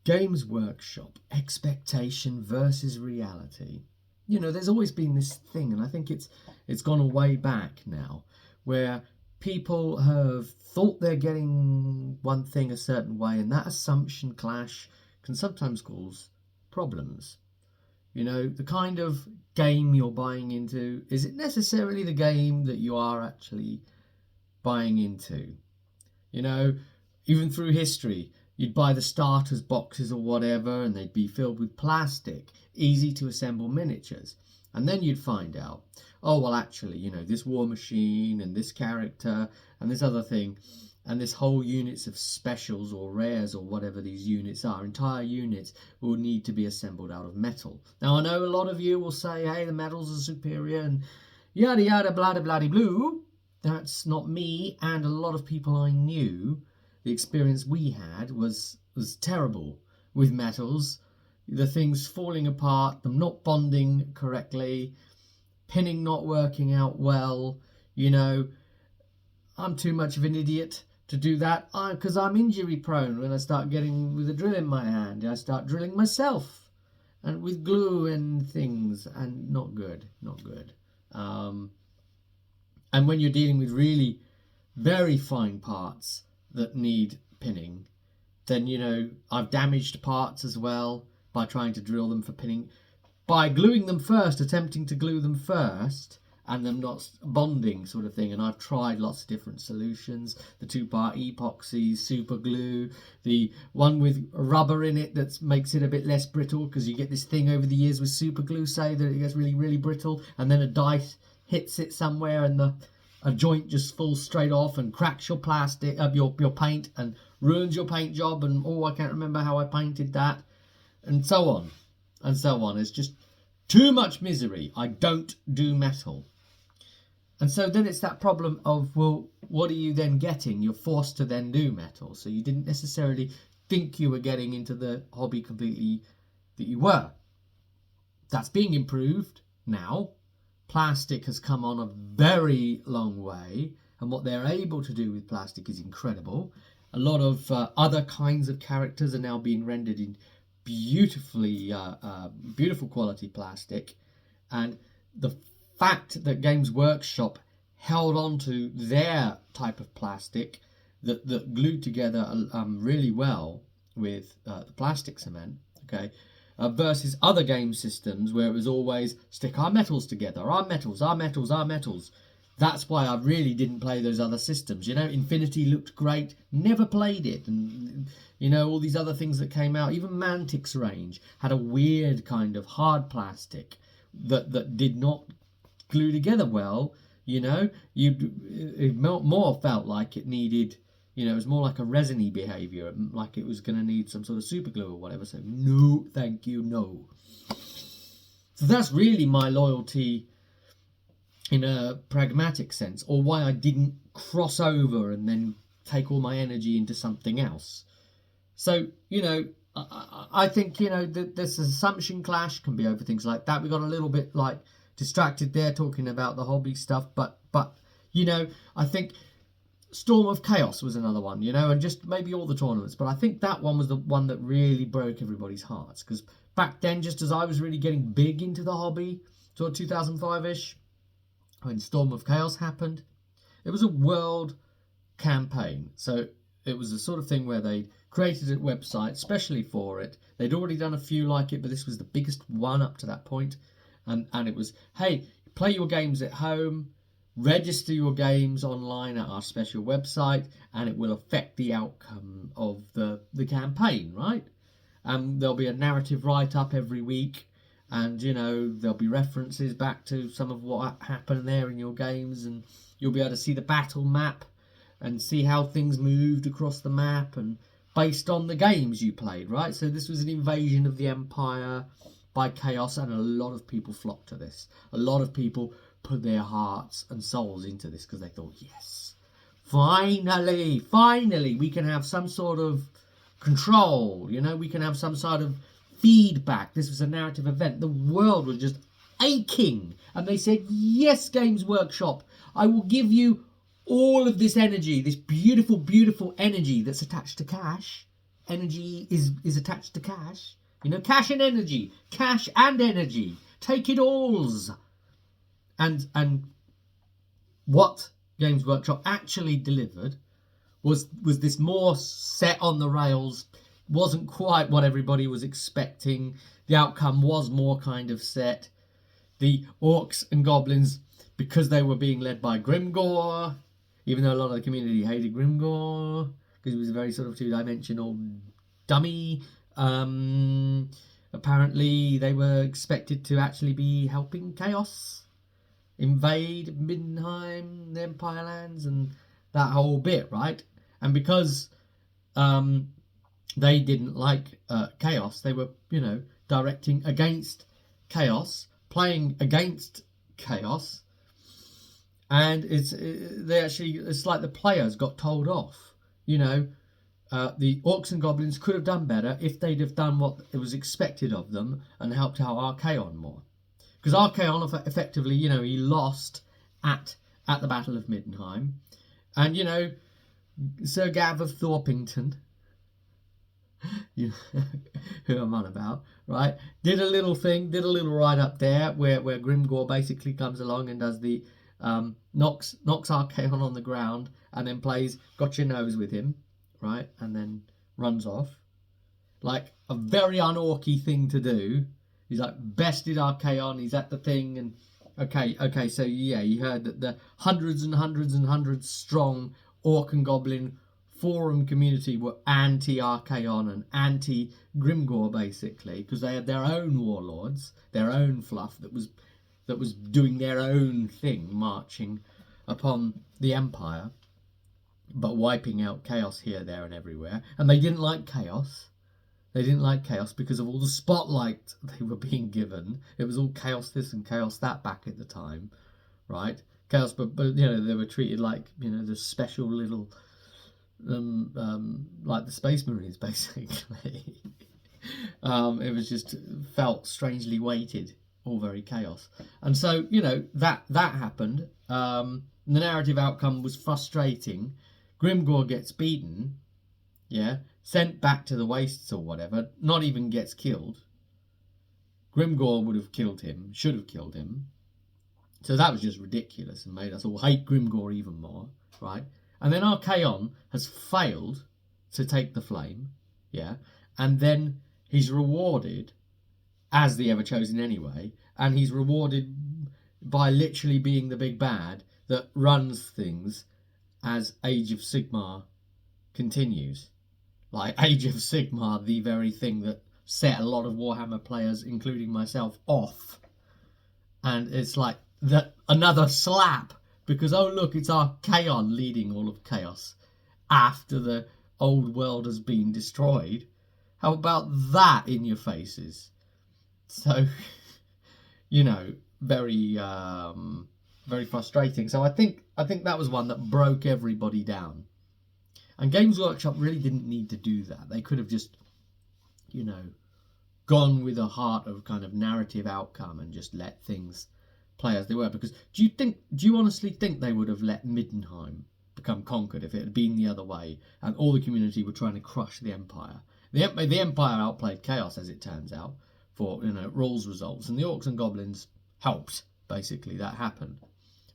Games Workshop, expectation versus reality. You know, there's always been this thing, and I think it's gone way back now, where people have thought they're getting one thing a certain way, and that assumption clash can sometimes cause problems. You know, the kind of game you're buying into, is it necessarily the game that you are actually buying into? You know, even through history, you'd buy the starters boxes or whatever, and they'd be filled with plastic, easy to assemble miniatures. And then you'd find out, oh, well, actually, you know, this war machine and this character and this other thing and this whole units of specials or rares or whatever these units are, entire units will need to be assembled out of metal. Now, I know a lot of you will say, hey, the metals are superior and yada yada blah blah blue. That's not me, and a lot of people I knew. The experience we had was terrible with metals. The things falling apart, them not bonding correctly, pinning not working out well. You know, I'm too much of an idiot to do that because I'm injury prone. When I start getting with a drill in my hand, I start drilling myself and with glue and things, and not good. And when you're dealing with really very fine parts that need pinning, then, you know, I've damaged parts as well by trying to drill them for pinning, by gluing them first, attempting to glue them first, and them not bonding sort of thing. And I've tried lots of different solutions, the 2-part epoxy, super glue, the one with rubber in it that makes it a bit less brittle, because you get this thing over the years with super glue, say, that it gets really, really brittle, and then a dice hits it somewhere and a joint just falls straight off and cracks your plastic, your paint, and ruins your paint job, and oh, I can't remember how I painted that, and so on and so on. It's just too much misery. I don't do metal. And so then it's that problem of, well, what are you then getting? You're forced to then do metal. So you didn't necessarily think you were getting into the hobby completely that you were. That's being improved now. Plastic has come on a very long way, and what they're able to do with plastic is incredible. A lot of other kinds of characters are now being rendered in beautiful quality plastic, and the fact that Games Workshop held on to their type of plastic that glued together really well with the plastic cement, okay, versus other game systems where it was always stick our metals together, our metals. That's why I really didn't play those other systems. You know, Infinity looked great, never played it. And, you know, all these other things that came out, even Mantic's range had a weird kind of hard plastic that did not glue together well. You know, it more felt like it needed, you know, it was more like a resiny behaviour, like it was going to need some sort of super glue or whatever. So no, thank you, no. So that's really my loyalty in a pragmatic sense, or why I didn't cross over and then take all my energy into something else. So, you know, I think, you know, this assumption clash can be over things like that. We got a little bit like distracted there talking about the hobby stuff, but you know, I think Storm of Chaos was another one, you know, and just maybe all the tournaments, but I think that one was the one that really broke everybody's hearts, because back then, just as I was really getting big into the hobby, sort of 2005-ish, when Storm of Chaos happened, it was a world campaign. So it was the sort of thing where they created a website specially for it. They'd already done a few like it, but this was the biggest one up to that point. And it was, hey, play your games at home, register your games online at our special website, and it will affect the outcome of the campaign, right? There'll be a narrative write-up every week, and, you know, there'll be references back to some of what happened there in your games, and you'll be able to see the battle map and see how things moved across the map and based on the games you played, right? So this was an invasion of the Empire by Chaos, and a lot of people flocked to this. A lot of people put their hearts and souls into this because they thought, yes, finally, we can have some sort of control, you know, we can have some sort of feedback. This was a narrative event. The world was just aching, and they said, yes, Games Workshop, I will give you all of this energy, this beautiful, beautiful energy that's attached to cash, energy is attached to cash. You know, cash and energy. Cash and energy. Take it alls. And what Games Workshop actually delivered was this more set on the rails, wasn't quite what everybody was expecting. The outcome was more kind of set. The orcs and goblins, because they were being led by Grimgor, even though a lot of the community hated Grimgor, because he was a very sort of two-dimensional dummy, apparently they were expected to actually be helping Chaos invade Middenheim, the Empire lands, and that whole bit, right? And because they didn't like Chaos, they were, you know, directing against Chaos, playing against Chaos, and it's like the players got told off. You know, the Orcs and Goblins could have done better if they'd have done what it was expected of them and helped out Archaon more. Because Archaon, effectively, you know, he lost at the Battle of Middenheim. And, you know, Sir Gav of Thorpington, you know, who I'm on about, right, did a little ride up there where Grimgor basically comes along and does the, knocks Archaon on the ground and then plays Got Your Nose with him, right, and then runs off. Like, a very un-orky thing to do. He's like bested Archaon, he's at the thing, and okay, so yeah, you heard that the hundreds and hundreds and hundreds strong Orc and Goblin forum community were anti-Archaon and anti-Grimgor, basically, because they had their own warlords, their own fluff that was doing their own thing, marching upon the Empire, but wiping out Chaos here, there, and everywhere. And they didn't like Chaos. They didn't like Chaos because of all the spotlight they were being given. It was all Chaos this and Chaos that back at the time, right? Chaos, but you know, they were treated like, you know, the special little, like the Space Marines, basically. It was just felt strangely weighted, all very Chaos. And so, you know, that happened. The narrative outcome was frustrating. Grimgor gets beaten, yeah, sent back to the wastes or whatever, not even gets killed. Grimgor would have killed him, should have killed him. So that was just ridiculous and made us all hate Grimgor even more, right? And then Archaon has failed to take the flame, yeah, and then he's rewarded as the Ever-Chosen anyway, and he's rewarded by literally being the big bad that runs things as Age of Sigmar continues. Like, Age of Sigmar, the very thing that set a lot of Warhammer players, including myself, off. And it's like another slap, because, oh look, it's Archaon leading all of Chaos after the old world has been destroyed. How about that in your faces? So, you know, very frustrating. So I think that was one that broke everybody down. And Games Workshop really didn't need to do that. They could have just, you know, gone with a heart of kind of narrative outcome and just let things play as they were. Because do you honestly think they would have let Middenheim become conquered if it had been the other way and all the community were trying to crush the Empire? The Empire outplayed Chaos, as it turns out, for, you know, rules results, and the Orcs and Goblins helped. Basically, that happened.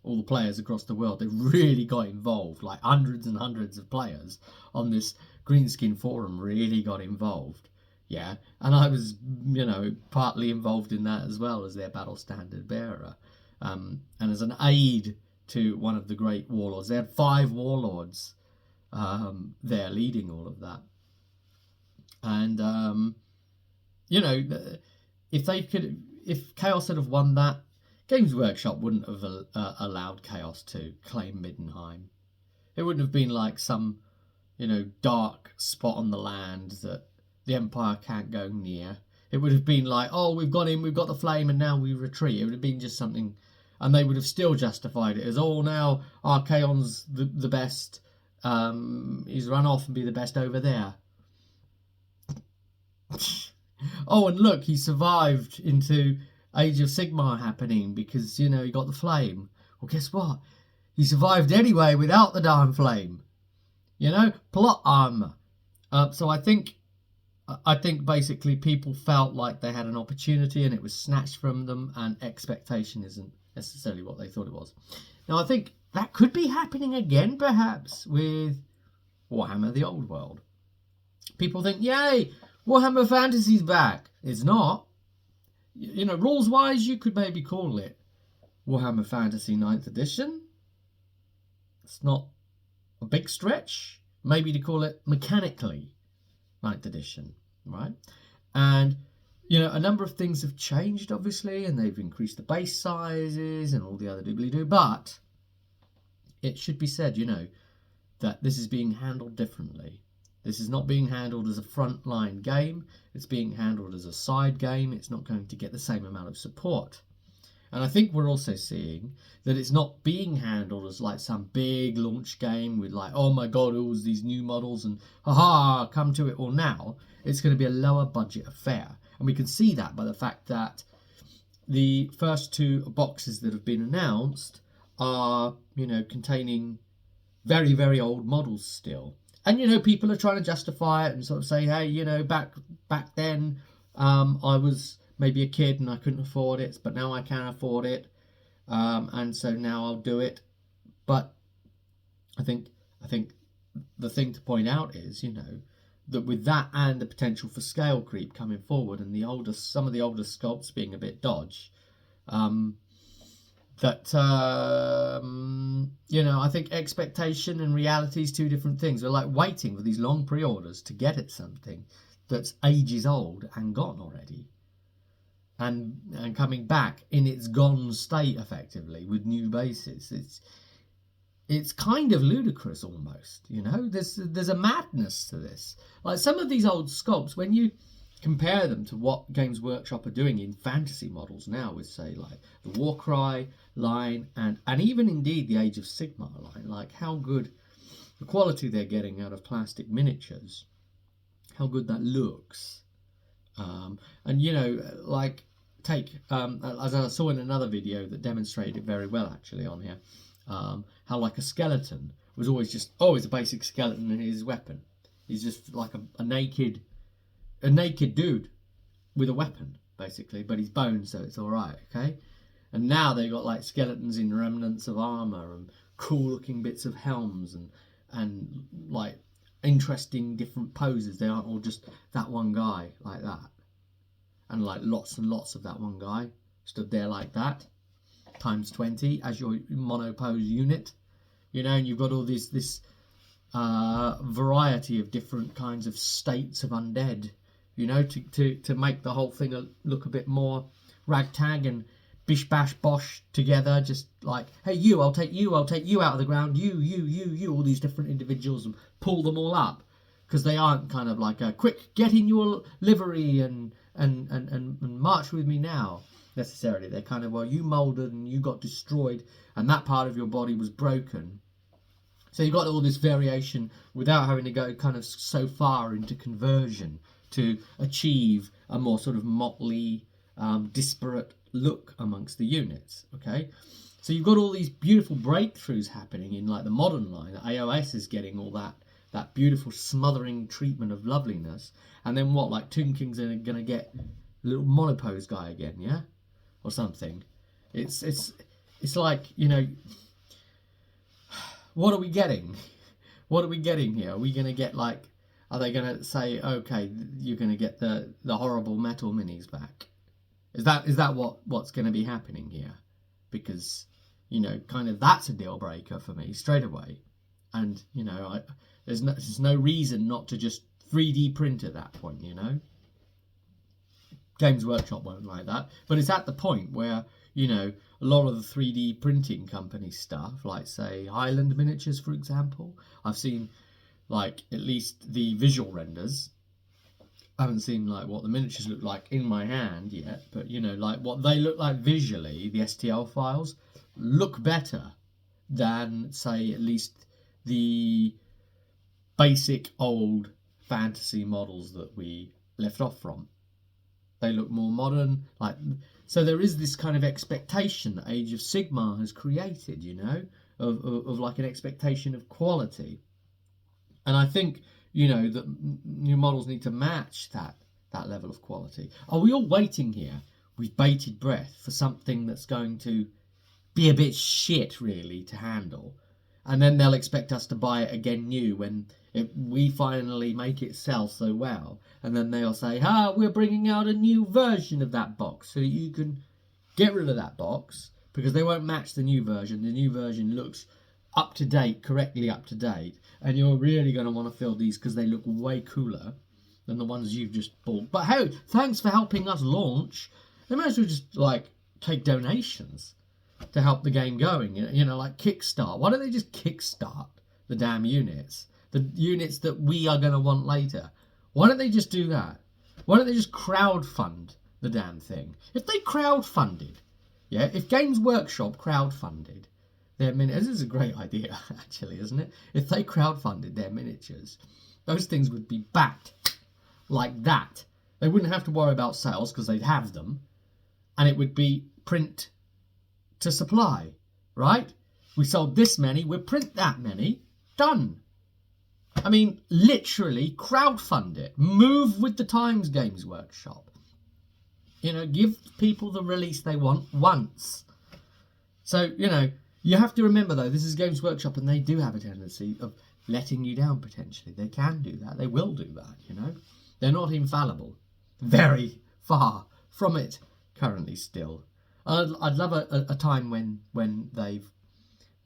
All the players across the world, they really got involved. Like hundreds and hundreds of players on this Greenskin forum really got involved. Yeah, and I was, you know, partly involved in that as well as their battle standard bearer. And as an aide to one of the great warlords. They had 5 warlords there leading all of that. And, you know, if Chaos had have won that, Games Workshop wouldn't have allowed Chaos to claim Middenheim. It wouldn't have been like some, you know, dark spot on the land that the Empire can't go near. It would have been like, oh, we've got him, we've got the flame, and now we retreat. It would have been just something, and they would have still justified it as, oh, now Archaon's the best. He's run off and be the best over there. Oh, and look, he survived into Age of Sigmar happening because, you know, he got the flame. Well, guess what? He survived anyway without the darn flame. You know, plot armor. So I think I think basically people felt like they had an opportunity and it was snatched from them, and expectation isn't necessarily what they thought it was. Now, I think that could be happening again, perhaps, with Warhammer the Old World. People think, yay, Warhammer Fantasy's back. It's not. You know, rules-wise, you could maybe call it Warhammer Fantasy 9th Edition. It's not a big stretch. Maybe to call it mechanically 9th edition, right? And, you know, a number of things have changed, obviously, and they've increased the base sizes and all the other doobly-doo, but it should be said, you know, that this is being handled differently. This is not being handled as a frontline game. It's being handled as a side game. It's not going to get the same amount of support. And I think we're also seeing that it's not being handled as like some big launch game with like, oh my god, all these new models and haha, come to it all now. It's going to be a lower budget affair. And we can see that by the fact that the first 2 boxes that have been announced are, you know, containing very, very old models still. And, you know, people are trying to justify it and sort of say, hey, you know, back then I was maybe a kid and I couldn't afford it, but now I can afford it, and so now I'll do it. But I think the thing to point out is, you know, that with that and the potential for scale creep coming forward, and some of the older sculpts being a bit dodge, you know, I think expectation and reality is 2 different things. We're like waiting for these long pre-orders to get at something that's ages old and gone already. And coming back in its gone state effectively with new bases. It's kind of ludicrous almost, you know. There's a madness to this. Like some of these old sculpts, when you compare them to what Games Workshop are doing in fantasy models now, with say like the Warcry line and even indeed the Age of Sigmar line, like how good the quality they're getting out of plastic miniatures, how good that looks. And you know, like take as I saw in another video that demonstrated it very well actually on here, how like a skeleton was always just a basic skeleton and his weapon. He's just like a naked dude with a weapon basically, but he's bone, so it's all right, okay. And now they got like skeletons in remnants of armor and cool looking bits of helms and like interesting different poses. They aren't all just that one guy like that. And like lots and lots of that one guy stood there like that, times 20 as your monopose unit, you know, and you've got all this variety of different kinds of states of undead, you know, to make the whole thing look a bit more ragtag and bish bash bosh together, just like, hey, I'll take you out of the ground, you, all these different individuals, and pull them all up, because they aren't kind of like a quick, get in your livery and march with me now necessarily. They're kind of, well, you molded and you got destroyed and that part of your body was broken, so you've got all this variation without having to go kind of so far into conversion to achieve a more sort of motley, disparate look amongst the units. Okay, so you've got all these beautiful breakthroughs happening in like the modern line. The AOS is getting all that beautiful smothering treatment of loveliness, and then what, like Tomb Kings are going to get a little monopose guy again, yeah, or something. It's like, you know, what are we getting? What are we getting here? Are we going to get like, are they going to say, okay, you're going to get the horrible metal minis back? Is that what's going to be happening here? Because, you know, kind of that's a deal breaker for me straight away. And, you know, there's no reason not to just 3D print at that point, you know. Games Workshop won't like that. But it's at the point where, you know, a lot of the 3D printing company stuff, like, say, Highland Miniatures, for example, I've seen, like, at least the visual renders. I haven't seen, like, what the miniatures look like in my hand yet, but, you know, like, what they look like visually, the STL files, look better than, say, at least the basic old fantasy models that we left off from. They look more modern, like, so there is this kind of expectation that Age of Sigmar has created, you know, of like an expectation of quality. And I think you know, that new models need to match that level of quality. Are we all waiting here with bated breath for something that's going to be a bit shit, really, to handle? And then they'll expect us to buy it again new when we finally make it sell so well. And then they'll say, we're bringing out a new version of that box so that you can get rid of that box, because they won't match the new version. The new version looks up to date, correctly up to date. And you're really going to want to fill these because they look way cooler than the ones you've just bought. But hey, thanks for helping us launch. They might as well just, like, take donations to help the game going, you know, like Kickstart. Why don't they just kickstart the damn units? The units that we are going to want later. Why don't they just do that? Why don't they just crowdfund the damn thing? If they crowdfunded, yeah, if Games Workshop crowdfunded their miniatures, this is a great idea, actually, isn't it? If they crowdfunded their miniatures, those things would be backed like that. They wouldn't have to worry about sales because they'd have them, and it would be print to supply, right? We sold this many, we'll print that many, done. I mean, literally crowdfund it. Move with the times, Games Workshop. You know, give people the release they want once. So, you know, you have to remember, though, this is Games Workshop, and they do have a tendency of letting you down, potentially. They can do that. They will do that, you know. They're not infallible. Very far from it currently still. I'd love a time when they've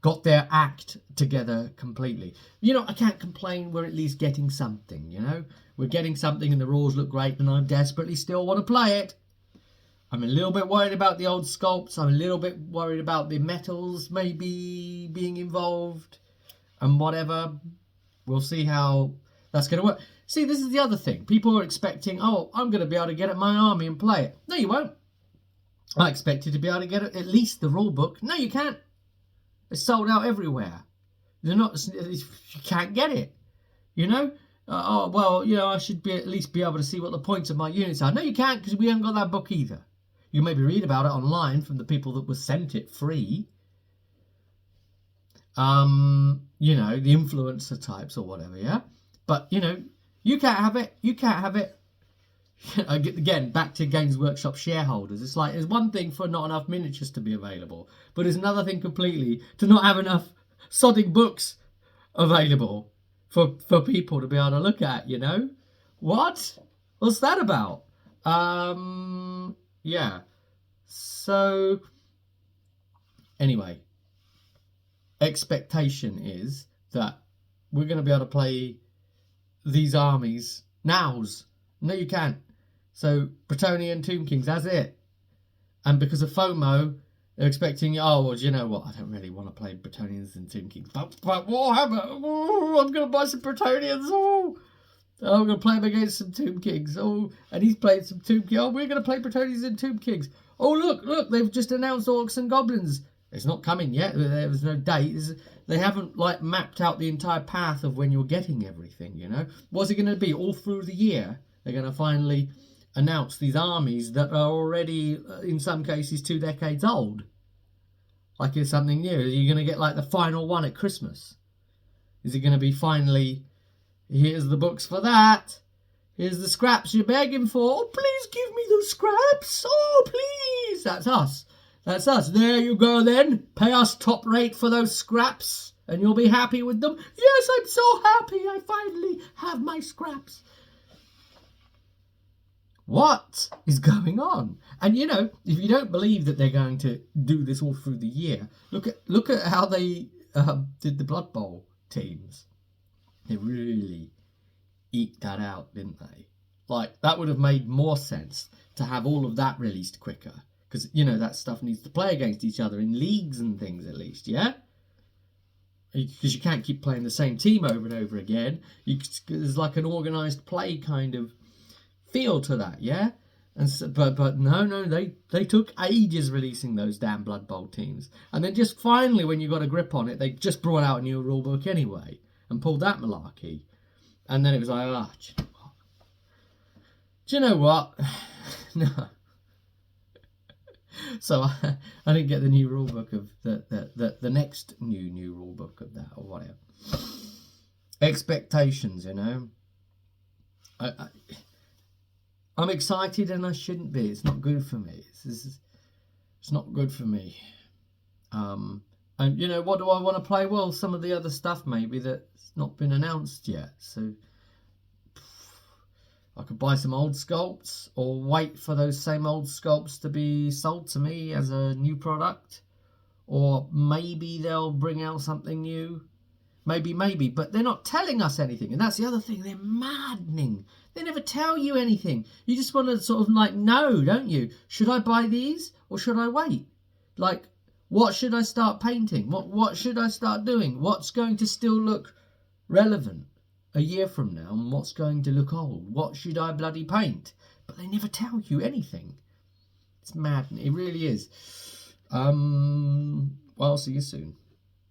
got their act together completely. You know, I can't complain. We're at least getting something, you know. We're getting something and the rules look great and I desperately still want to play it. I'm a little bit worried about the old sculpts. I'm a little bit worried about the metals maybe being involved and whatever. We'll see how that's going to work. See, this is the other thing. People are expecting, oh, I'm going to be able to get at my army and play it. No, you won't. I expected to be able to get at least the rule book. No, you can't. It's sold out everywhere. You can't get it. You know? Oh, well, you know, I should at least be able to see what the points of my units are. No, you can't, because we haven't got that book either. You maybe read about it online from the people that were sent it free. You know, the influencer types or whatever, yeah? But, you know, you can't have it. You can't have it. Again, back to Games Workshop shareholders. It's like, there's one thing for not enough miniatures to be available, but it's another thing completely to not have enough sodding books available for people to be able to look at, you know? What? What's that about? Yeah. So, anyway, expectation is that we're going to be able to play these armies nows. No, you can't. So, Bretonnian Tomb Kings, that's it. And because of FOMO, they're expecting, oh, well, do you know what? I don't really want to play Bretonnians and Tomb Kings. But Warhammer, I'm going to buy some Bretonnians. Oh, I'm going to play him against some Tomb Kings. Oh, and he's playing some Tomb Kings. Oh, we're going to play Bretonnians and Tomb Kings. Oh, look, they've just announced Orcs and Goblins. It's not coming yet. There's no date. They haven't, like, mapped out the entire path of when you're getting everything, you know? What's it going to be? All through the year, they're going to finally announce these armies that are already, in some cases, 2 decades old. Like it's something new. Are you going to get, like, the final one at Christmas? Is it going to be finally, here's the books for that. Here's the scraps you're begging for. Oh, please give me those scraps. Oh, please. That's us. That's us. There you go then. Pay us top rate for those scraps and you'll be happy with them. Yes, I'm so happy. I finally have my scraps. What is going on? And, you know, if you don't believe that they're going to do this all through the year, look at how they did the Blood Bowl teams. They really eked that out, didn't they? Like, that would have made more sense to have all of that released quicker. Because, you know, that stuff needs to play against each other in leagues and things at least, yeah? Because you can't keep playing the same team over and over again. There's like an organised play kind of feel to that, yeah? And so, but no, they took ages releasing those damn Blood Bowl teams. And then just finally, when you got a grip on it, they just brought out a new rulebook anyway and pulled that malarkey. And then it was like, do you know what? No. So I didn't get the new rulebook of the next new rulebook of that or whatever. Expectations, you know. I'm excited and I shouldn't be. It's not good for me. It's not good for me. And you know, what do I want to play? Well, some of the other stuff maybe that's not been announced yet. So I could buy some old sculpts or wait for those same old sculpts to be sold to me as a new product. Or maybe they'll bring out something new. Maybe, but they're not telling us anything. And that's the other thing. They're maddening. They never tell you anything. You just want to sort of like know, don't you? Should I buy these or should I wait? Like, what should I start painting? What should I start doing? What's going to still look relevant a year from now? And what's going to look old? What should I bloody paint? But they never tell you anything. It's maddening. It really is. Well, I'll see you soon.